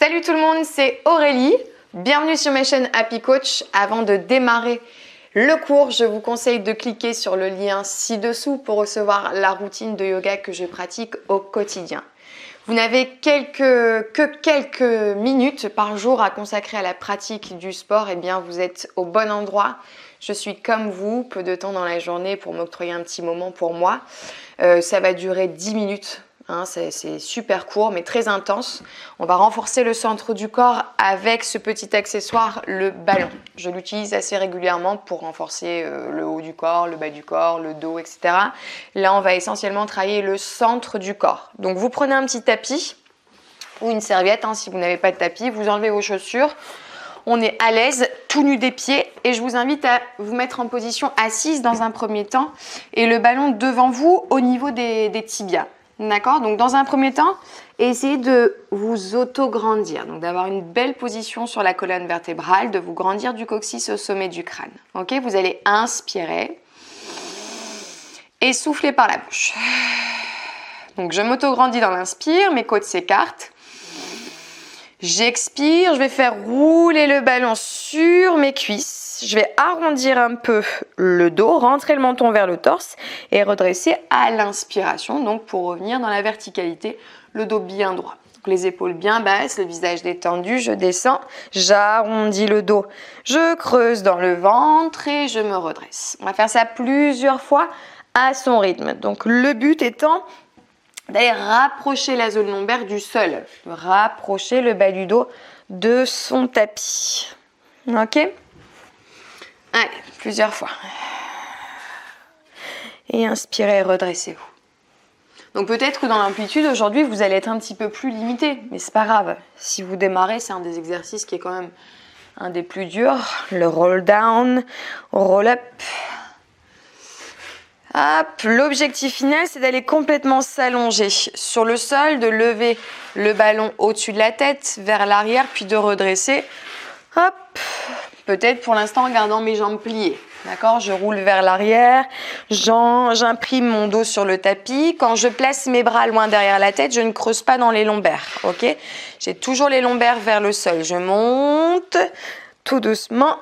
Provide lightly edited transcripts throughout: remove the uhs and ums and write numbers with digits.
Salut tout le monde, c'est Aurélie. Bienvenue sur ma chaîne Happy Coach. Avant de démarrer le cours, je vous conseille de cliquer sur le lien ci-dessous pour recevoir la routine de yoga que je pratique au quotidien. Vous n'avez que quelques minutes par jour à consacrer à la pratique du sport, et bien vous êtes au bon endroit. Je suis comme vous, peu de temps dans la journée pour m'octroyer un petit moment pour moi. Ça va durer 10 minutes. C'est super court mais très intense. On va renforcer le centre du corps avec ce petit accessoire, le ballon. Je l'utilise assez régulièrement pour renforcer le haut du corps, le bas du corps, le dos, etc. Là, on va essentiellement travailler le centre du corps. Donc, vous prenez un petit tapis ou une serviette. Si vous n'avez pas de tapis, vous enlevez vos chaussures. On est à l'aise, tout nu des pieds, et je vous invite à vous mettre en position assise dans un premier temps et le ballon devant vous au niveau des tibias. D'accord? Donc dans un premier temps, essayez de vous auto-grandir, donc d'avoir une belle position sur la colonne vertébrale, de vous grandir du coccyx au sommet du crâne. Ok? Vous allez inspirer et souffler par la bouche. Donc je m'auto-grandis dans l'inspire, mes côtes s'écartent. J'expire, je vais faire rouler le ballon sur mes cuisses. Je vais arrondir un peu le dos, rentrer le menton vers le torse et redresser à l'inspiration, donc pour revenir dans la verticalité, le dos bien droit. Donc les épaules bien basses, le visage détendu, je descends, j'arrondis le dos, je creuse dans le ventre et je me redresse. On va faire ça plusieurs fois à son rythme. Donc le but étant d'aller rapprocher la zone lombaire du sol, rapprocher le bas du dos de son tapis. Ok? Allez, plusieurs fois. Et inspirez, redressez-vous. Donc peut-être que dans l'amplitude, aujourd'hui, vous allez être un petit peu plus limité, mais c'est pas grave. Si vous démarrez, c'est un des exercices qui est quand même un des plus durs. Le roll down, roll up. Hop, l'objectif final, c'est d'aller complètement s'allonger sur le sol, de lever le ballon au-dessus de la tête, vers l'arrière, puis de redresser. Hop, peut-être pour l'instant en gardant mes jambes pliées. D'accord? Je roule vers l'arrière, j'imprime mon dos sur le tapis. Quand je place mes bras loin derrière la tête, je ne creuse pas dans les lombaires. Ok? J'ai toujours les lombaires vers le sol. Je monte tout doucement.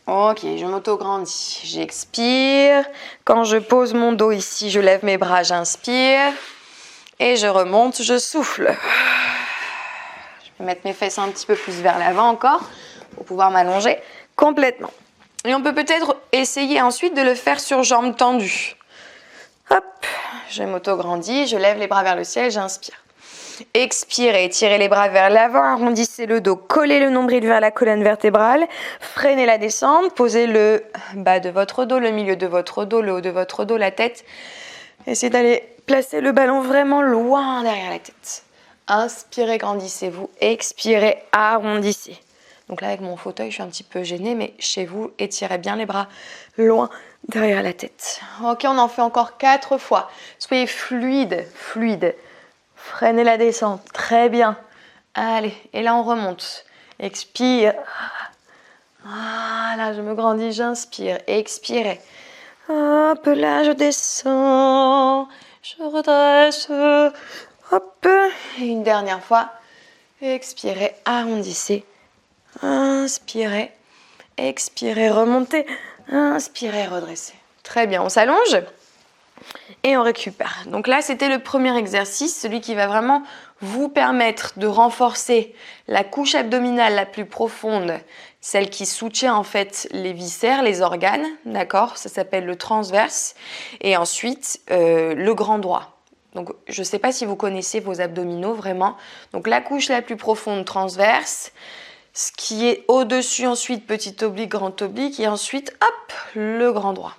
Ok, je m'auto-grandis. J'expire. Quand je pose mon dos ici, je lève mes bras, j'inspire. Et je remonte, je souffle. Je vais mettre mes fesses un petit peu plus vers l'avant encore pour pouvoir m'allonger complètement. Et on peut peut-être essayer ensuite de le faire sur jambes tendues. Hop, je m'auto-grandis, je lève les bras vers le ciel, j'inspire. Expirez, étirez les bras vers l'avant, arrondissez le dos, collez le nombril vers la colonne vertébrale, freinez la descente, posez le bas de votre dos, le milieu de votre dos, le haut de votre dos, la tête. Essayez d'aller placer le ballon vraiment loin derrière la tête. Inspirez, grandissez-vous, expirez, arrondissez. Donc là, avec mon fauteuil, je suis un petit peu gênée, mais chez vous, étirez bien les bras loin derrière la tête. Ok, on en fait encore 4 fois. Soyez fluide. Freinez la descente, très bien. Allez, et là on remonte. Expire. Voilà, je me grandis, j'inspire. Expirez. Hop, là je descends. Je redresse. Hop. Et une dernière fois. Expirez, arrondissez. Inspirez. Expirez, remontez. Inspirez, redressez. Très bien, on s'allonge. Et on récupère. Donc là, c'était le premier exercice, celui qui va vraiment vous permettre de renforcer la couche abdominale la plus profonde, celle qui soutient en fait les viscères, les organes, d'accord? Ça s'appelle le transverse. Et ensuite, le grand droit. Donc, je ne sais pas si vous connaissez vos abdominaux vraiment. Donc, la couche la plus profonde transverse, ce qui est au-dessus ensuite, petit oblique, grand oblique, et ensuite, hop, le grand droit.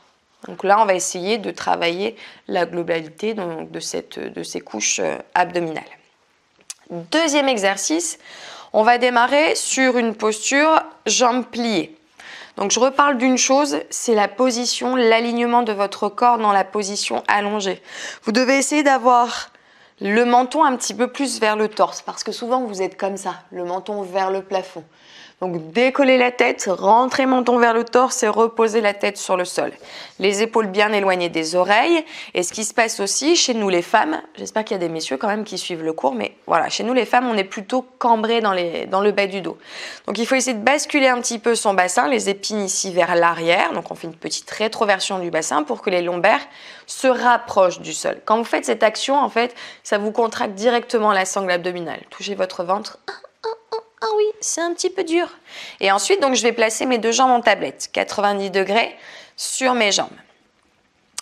Donc là, on va essayer de travailler la globalité de ces couches abdominales. Deuxième exercice, on va démarrer sur une posture jambes pliées. Donc je reparle d'une chose, c'est la position, l'alignement de votre corps dans la position allongée. Vous devez essayer d'avoir Le menton un petit peu plus vers le torse, parce que souvent vous êtes comme ça, le menton vers le plafond. Donc décollez la tête, rentrez menton vers le torse et reposez la tête sur le sol. Les épaules bien éloignées des oreilles. Et ce qui se passe aussi chez nous les femmes, j'espère qu'il y a des messieurs quand même qui suivent le cours, mais voilà, chez nous les femmes, on est plutôt cambré dans le bas du dos. Donc il faut essayer de basculer un petit peu son bassin, les épines ici vers l'arrière. Donc on fait une petite rétroversion du bassin pour que les lombaires se rapprochent du sol. Quand vous faites cette action, en fait, ça vous contracte directement la sangle abdominale. Touchez votre ventre. Ah oui, c'est un petit peu dur. Et ensuite, donc, je vais placer mes deux jambes en tablette, 90 degrés sur mes jambes.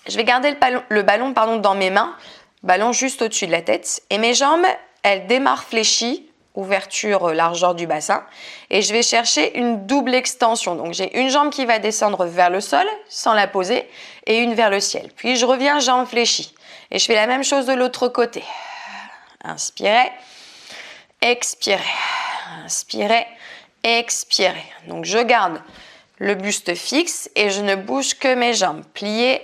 Je vais garder le ballon dans mes mains, ballon juste au-dessus de la tête. Et mes jambes, elles démarrent fléchies, ouverture, largeur du bassin. Et je vais chercher une double extension. Donc, j'ai une jambe qui va descendre vers le sol, sans la poser, et une vers le ciel. Puis, je reviens, jambes fléchies. Et je fais la même chose de l'autre côté. Inspirez, expirez. Inspirez, expirez. Donc je garde le buste fixe et je ne bouge que mes jambes pliées,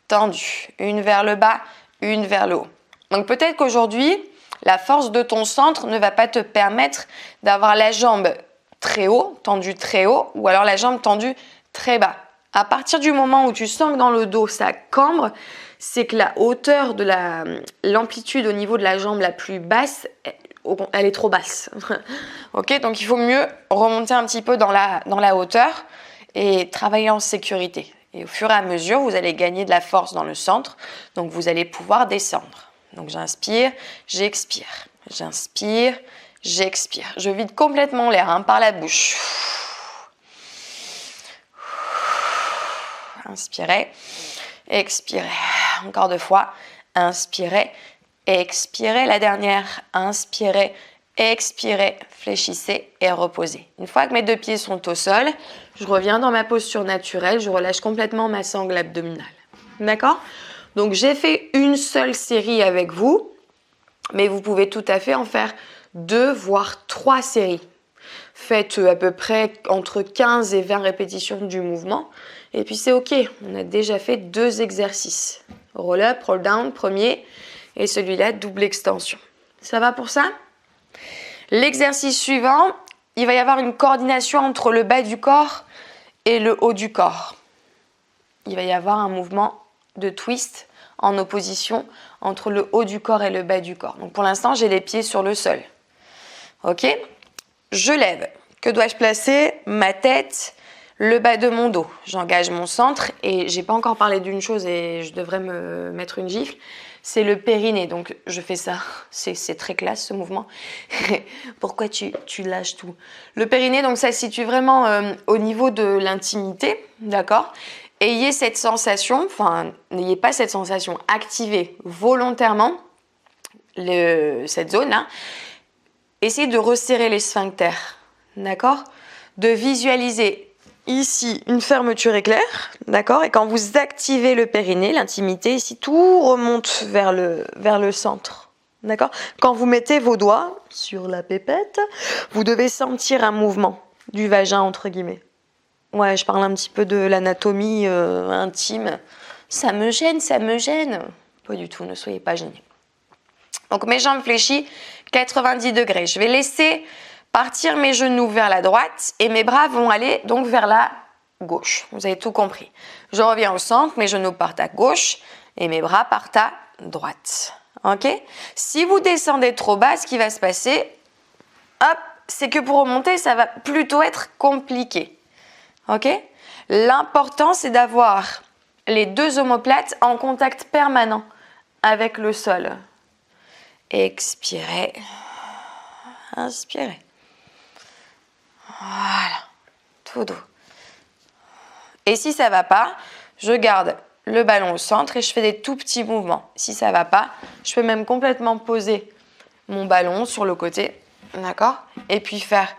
tendues. Une vers le bas, une vers le haut. Donc peut-être qu'aujourd'hui, la force de ton centre ne va pas te permettre d'avoir la jambe très haut, tendue très haut, ou alors la jambe tendue très bas. À partir du moment où tu sens que dans le dos ça cambre, c'est que la hauteur de l'amplitude au niveau de la jambe la plus basse, elle est trop basse. Ok, donc il faut mieux remonter un petit peu dans la hauteur et travailler en sécurité. Et au fur et à mesure, vous allez gagner de la force dans le centre, donc vous allez pouvoir descendre. Donc j'inspire, j'expire. J'inspire, j'expire. Je vide complètement l'air par la bouche. Inspirez, expirez. Encore 2 fois. Inspirez, expirez. La dernière. Inspirez, expirez, fléchissez et reposez. Une fois que mes 2 pieds sont au sol, je reviens dans ma posture naturelle. Je relâche complètement ma sangle abdominale. D'accord ? Donc, j'ai fait une seule série avec vous, mais vous pouvez tout à fait en faire 2 voire 3 séries. Faites à peu près entre 15 et 20 répétitions du mouvement. Et puis c'est ok, on a déjà fait 2 exercices. Roll up, roll down, premier, et celui-là, double extension. Ça va pour ça ? L'exercice suivant, il va y avoir une coordination entre le bas du corps et le haut du corps. Il va y avoir un mouvement de twist en opposition entre le haut du corps et le bas du corps. Donc pour l'instant, j'ai les pieds sur le sol. Ok ? Je lève. Que dois-je placer ? Ma tête, le bas de mon dos. J'engage mon centre et j'ai pas encore parlé d'une chose et je devrais me mettre une gifle. C'est le périnée. Donc je fais ça. C'est très classe ce mouvement. Pourquoi tu lâches tout ? Le périnée, donc ça se situe vraiment au niveau de l'intimité, d'accord ? Ayez cette sensation, enfin n'ayez pas cette sensation, activez volontairement cette zone-là. Essayez de resserrer les sphincters, d'accord ? De visualiser ici une fermeture éclair, d'accord ? Et quand vous activez le périnée, l'intimité, ici, tout remonte vers le centre, d'accord ? Quand vous mettez vos doigts sur la pépette, vous devez sentir un mouvement du vagin, entre guillemets. Ouais, je parle un petit peu de l'anatomie intime. Ça me gêne. Pas du tout, ne soyez pas gênés. Donc mes jambes fléchies, 90 degrés. Je vais laisser partir mes genoux vers la droite et mes bras vont aller donc vers la gauche. Vous avez tout compris. Je reviens au centre, mes genoux partent à gauche et mes bras partent à droite. Ok ? Si vous descendez trop bas, ce qui va se passer, hop, c'est que pour remonter, ça va plutôt être compliqué. Ok ? L'important, c'est d'avoir les 2 omoplates en contact permanent avec le sol. Expirez. Inspirez. Voilà. Tout doux. Et si ça ne va pas, je garde le ballon au centre et je fais des tout petits mouvements. Si ça ne va pas, je peux même complètement poser mon ballon sur le côté. D'accord ? Et puis faire...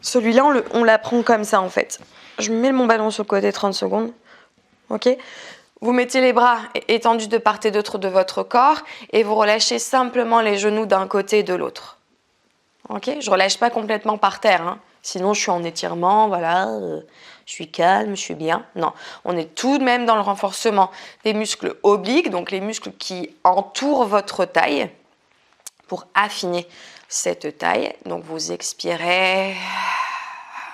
Celui-là, on l'apprend comme ça en fait. Je mets mon ballon sur le côté 30 secondes. Ok ? Vous mettez les bras étendus de part et d'autre de votre corps et vous relâchez simplement les genoux d'un côté et de l'autre. Ok ? Je ne relâche pas complètement par terre. Hein. Sinon, je suis en étirement, voilà, je suis calme, je suis bien. Non, on est tout de même dans le renforcement des muscles obliques, donc les muscles qui entourent votre taille. pour affiner cette taille. Donc vous expirez,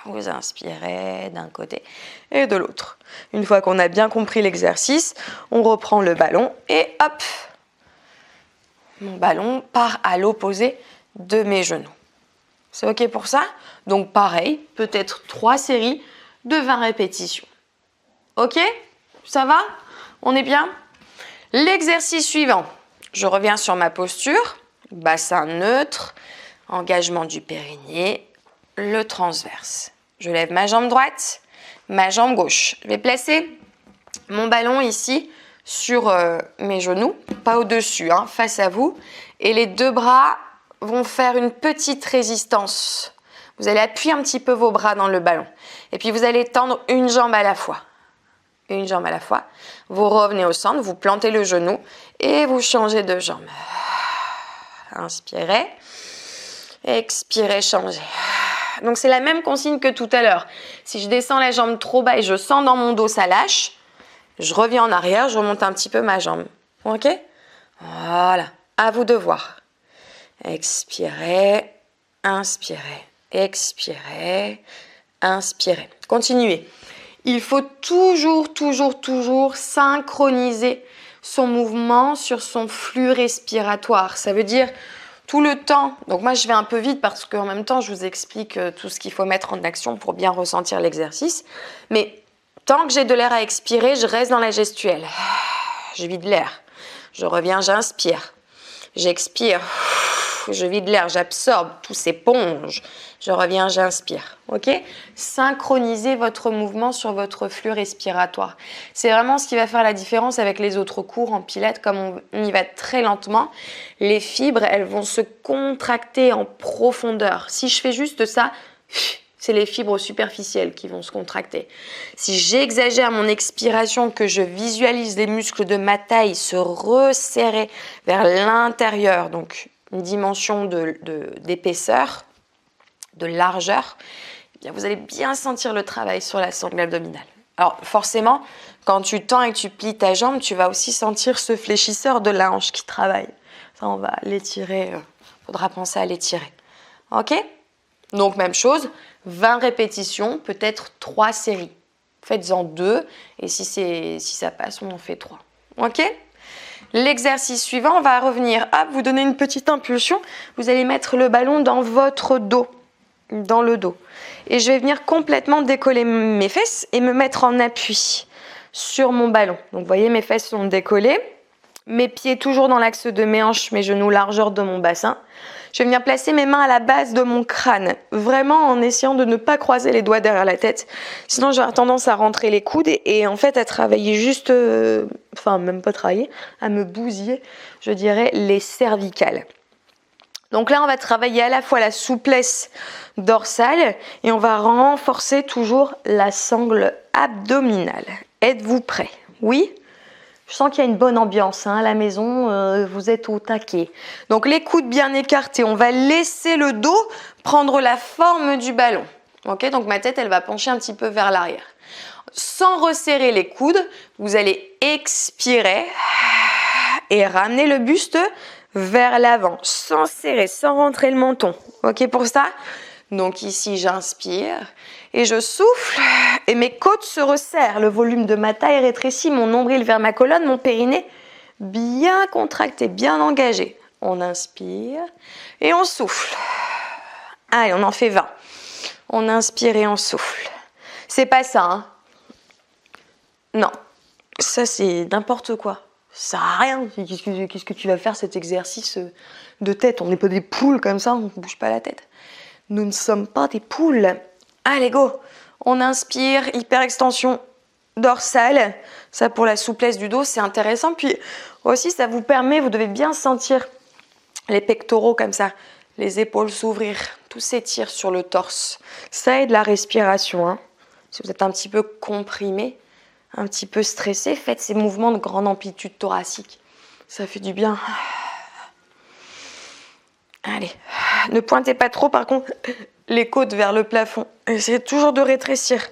vous inspirez d'un côté et de l'autre. Une fois qu'on a bien compris l'exercice, on reprend le ballon et hop, mon ballon part à l'opposé de mes genoux. C'est OK pour ça? Donc pareil, peut-être 3 séries de 20 répétitions. OK? Ça va? On est bien? L'exercice suivant, je reviens sur ma posture, bassin neutre, engagement du périnée, le transverse. Je lève ma jambe droite, ma jambe gauche. Je vais placer mon ballon ici sur mes genoux, pas au-dessus, hein, face à vous. Et les 2 bras vont faire une petite résistance. Vous allez appuyer un petit peu vos bras dans le ballon. Et puis vous allez tendre une jambe à la fois. Une jambe à la fois. Vous revenez au centre, vous plantez le genou et vous changez de jambe. Inspirez, expirez, changez. Donc c'est la même consigne que tout à l'heure. Si je descends la jambe trop bas et je sens dans mon dos, ça lâche. Je reviens en arrière, je remonte un petit peu ma jambe. OK? Voilà. À vous de voir. Expirez, inspirez, expirez, inspirez. Continuez. Il faut toujours synchroniser son mouvement sur son flux respiratoire. Ça veut dire tout le temps. Donc moi, je vais un peu vite parce qu'en même temps, je vous explique tout ce qu'il faut mettre en action pour bien ressentir l'exercice. Mais tant que j'ai de l'air à expirer, je reste dans la gestuelle. Je vide l'air. Je reviens, j'inspire. J'expire. Je vide l'air, j'absorbe, tout s'éponge. Je reviens, j'inspire. OK? Synchronisez votre mouvement sur votre flux respiratoire. C'est vraiment ce qui va faire la différence avec les autres cours en pilates. Comme on y va très lentement, les fibres, elles vont se contracter en profondeur. Si je fais juste ça, c'est les fibres superficielles qui vont se contracter. Si j'exagère mon expiration, que je visualise les muscles de ma taille se resserrer vers l'intérieur, donc une dimension d'épaisseur, de largeur, eh bien vous allez bien sentir le travail sur la sangle abdominale. Alors forcément, quand tu tends et que tu plies ta jambe, tu vas aussi sentir ce fléchisseur de la hanche qui travaille. Ça, on va l'étirer, faudra penser à l'étirer. OK? Donc même chose, 20 répétitions, peut-être 3 séries. Faites-en 2 et si ça passe, on en fait 3. OK? L'exercice suivant, on va revenir, hop, vous donner une petite impulsion. Vous allez mettre le ballon dans votre dos, dans le dos. Et je vais venir complètement décoller mes fesses et me mettre en appui sur mon ballon. Donc vous voyez, mes fesses sont décollées, mes pieds toujours dans l'axe de mes hanches, mes genoux largeur de mon bassin. Je vais venir placer mes mains à la base de mon crâne, vraiment en essayant de ne pas croiser les doigts derrière la tête. Sinon, j'aurais tendance à rentrer les coudes et en fait à travailler juste, même pas travailler, à me bousiller, je dirais, les cervicales. Donc là, on va travailler à la fois la souplesse dorsale et on va renforcer toujours la sangle abdominale. Êtes-vous prêts? Oui? Je sens qu'il y a une bonne ambiance à la maison, vous êtes au taquet. Donc les coudes bien écartés, on va laisser le dos prendre la forme du ballon. Ok, donc ma tête, elle va pencher un petit peu vers l'arrière. Sans resserrer les coudes, vous allez expirer et ramener le buste vers l'avant, sans serrer, sans rentrer le menton. Ok pour ça? Donc ici, j'inspire et je souffle et mes côtes se resserrent. Le volume de ma taille rétrécit, mon nombril vers ma colonne, mon périnée bien contracté, bien engagé. On inspire et on souffle. Allez, on en fait 20. On inspire et on souffle. C'est pas ça, hein? Non, ça c'est n'importe quoi. Ça sert à rien. Qu'est-ce que tu vas faire cet exercice de tête? On n'est pas des poules comme ça, on ne bouge pas la tête. Nous ne sommes pas des poules. Allez, go! On inspire, hyper extension dorsale. Ça, pour la souplesse du dos, c'est intéressant. Puis aussi, ça vous permet, vous devez bien sentir les pectoraux comme ça, les épaules s'ouvrir, tout s'étire sur le torse. Ça aide la respiration. Hein. Si vous êtes un petit peu comprimé, un petit peu stressé, faites ces mouvements de grande amplitude thoracique. Ça fait du bien. Allez, ne pointez pas trop par contre les côtes vers le plafond. Essayez toujours de rétrécir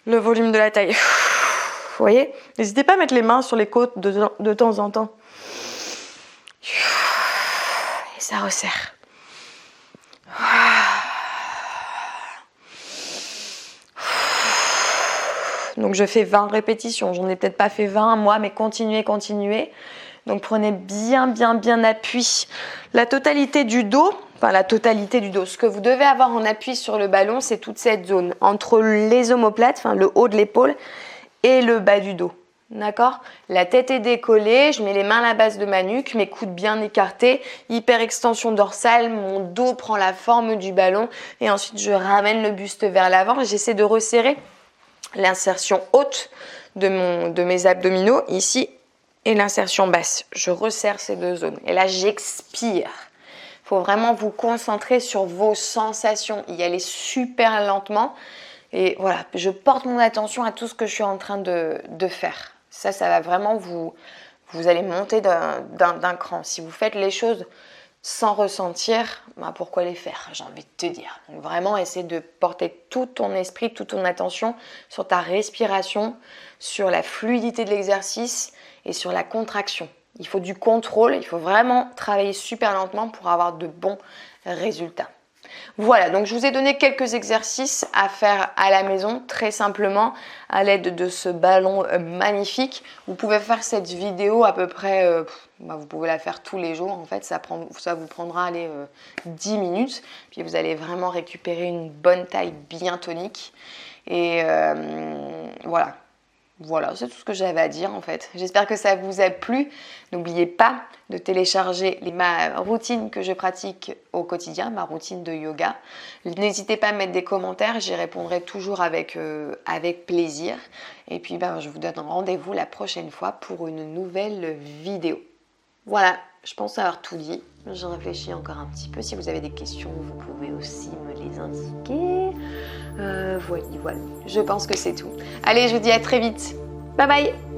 le volume de la taille. Vous voyez? N'hésitez pas à mettre les mains sur les côtes de temps en temps. ça resserre. Donc je fais 20 répétitions, j'en ai peut-être pas fait 20 moi, mais continuez. Donc prenez bien appui. La totalité du dos, ce que vous devez avoir en appui sur le ballon, c'est toute cette zone entre les omoplates, enfin le haut de l'épaule et le bas du dos. D'accord? La tête est décollée, je mets les mains à la base de ma nuque, mes coudes bien écartés, hyper extension dorsale, mon dos prend la forme du ballon et ensuite je ramène le buste vers l'avant et j'essaie de resserrer l'insertion haute de mes abdominaux ici et l'insertion basse. Je resserre ces deux zones et là j'expire. Il faut vraiment vous concentrer sur vos sensations, y aller super lentement et voilà, je porte mon attention à tout ce que je suis en train de faire. Ça va vraiment vous allez monter d'un cran. Si vous faites les choses sans ressentir, pourquoi les faire? J'ai envie de te dire. Donc vraiment, essaie de porter tout ton esprit, toute ton attention sur ta respiration, sur la fluidité de l'exercice et sur la contraction. Il faut du contrôle, il faut vraiment travailler super lentement pour avoir de bons résultats. Voilà, donc je vous ai donné quelques exercices à faire à la maison, très simplement, à l'aide de ce ballon magnifique. Vous pouvez faire cette vidéo à peu près, vous pouvez la faire tous les jours, en fait, ça vous prendra 10 minutes, puis vous allez vraiment récupérer une bonne taille bien tonique. Et voilà. Voilà, c'est tout ce que j'avais à dire en fait. J'espère que ça vous a plu. N'oubliez pas de télécharger ma routine que je pratique au quotidien, ma routine de yoga. N'hésitez pas à mettre des commentaires, j'y répondrai toujours avec plaisir. Et puis je vous donne rendez-vous la prochaine fois pour une nouvelle vidéo. Voilà, je pense avoir tout dit. Je réfléchis encore un petit peu. Si vous avez des questions, vous pouvez aussi me les indiquer. Voilà. Je pense que c'est tout. Allez, je vous dis à très vite. Bye bye!